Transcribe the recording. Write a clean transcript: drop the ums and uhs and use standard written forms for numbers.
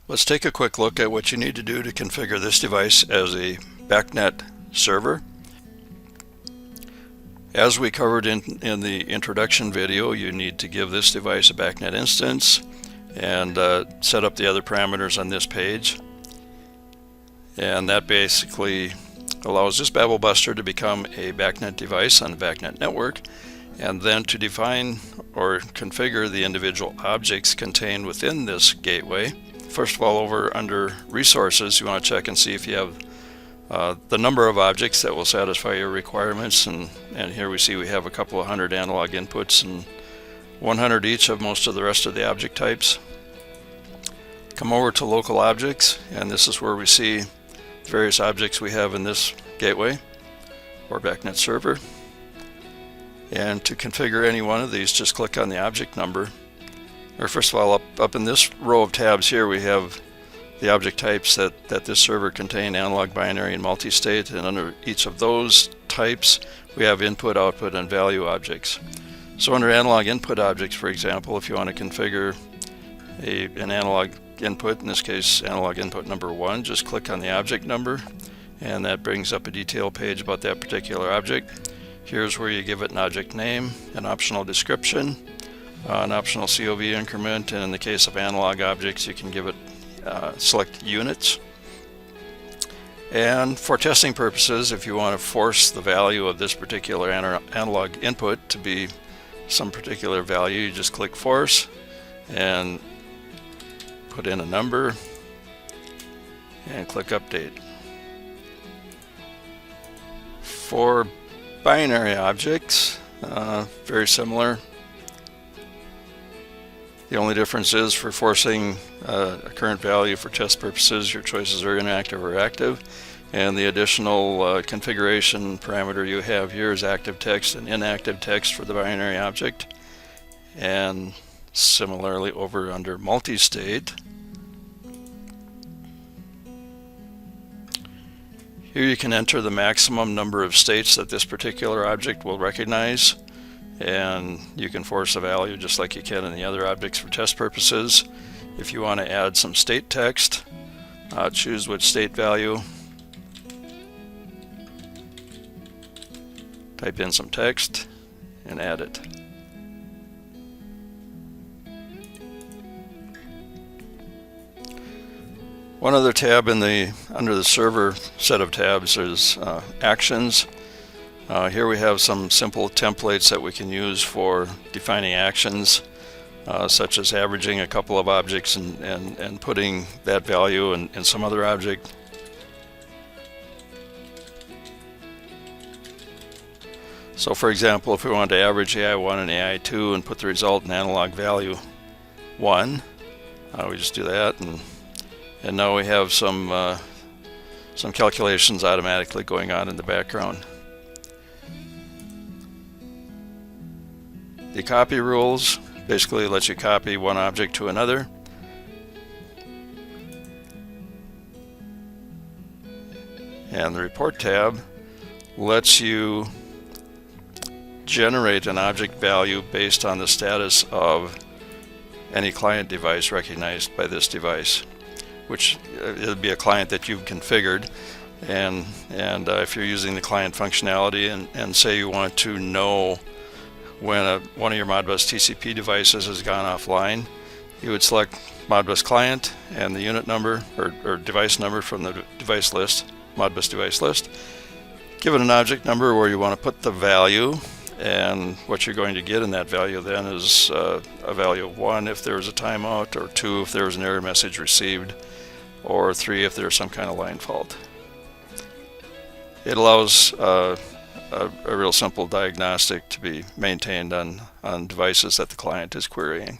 Let's take a quick look at what you need to do to configure this device as a BACnet server. As we covered in the introduction video, you need to give this device a BACnet instance and set up the other parameters on this page. And that basically allows this Babel Buster to become a BACnet device on the BACnet network, and then to define or configure the individual objects contained within this gateway. First of all, over under resources, you want to check and see if you have the number of objects that will satisfy your requirements, and here we see we have a couple of hundred analog inputs and 100 each of most of the rest of the object types. Come over to local objects, and this is where we see various objects we have in this gateway or BACnet server. And to configure any one of these, just click on the object number. Or first of all, up in this row of tabs here, we have the object types that this server contain: analog, binary, and multi-state. And under each of those types, we have input, output, and value objects. So under analog input objects, for example, if you want to configure an analog input, in this case analog input number 1, just click on the object number, and that brings up a detail page about that particular object. Here's where you give it an object name, an optional description, an optional COV increment, and in the case of analog objects, you can give it select units. And for testing purposes, if you want to force the value of this particular analog input to be some particular value, you just click force and put in a number and click update. For binary objects, very similar. The only difference is for forcing a current value for test purposes, your choices are inactive or active, and the additional configuration parameter you have here is active text and inactive text for the binary object. And similarly over under multi-state, here you can enter the maximum number of states that this particular object will recognize, and you can force a value just like you can in the other objects for test purposes. If you want to add some state text, choose which state value, type in some text, and add it. One other tab under the server set of tabs is actions. Here we have some simple templates that we can use for defining actions, such as averaging a couple of objects and putting that value in some other object. So for example, if we want to average AI1 and AI2 and put the result in analog value 1, we just do that, and now we have some calculations automatically going on in the background. The copy rules basically lets you copy one object to another. And the report tab lets you generate an object value based on the status of any client device recognized by this device, which it'll be a client that you've configured. And if you're using the client functionality and say you want to know when one of your Modbus TCP devices has gone offline, you would select Modbus client and the unit number or device number from the device list, Modbus device list. Give it an object number where you want to put the value, and what you're going to get in that value then is a value of 1 if there was a timeout, or 2 if there was an error message received, or 3 if there's some kind of line fault. It allows a real simple diagnostic to be maintained on devices that the client is querying.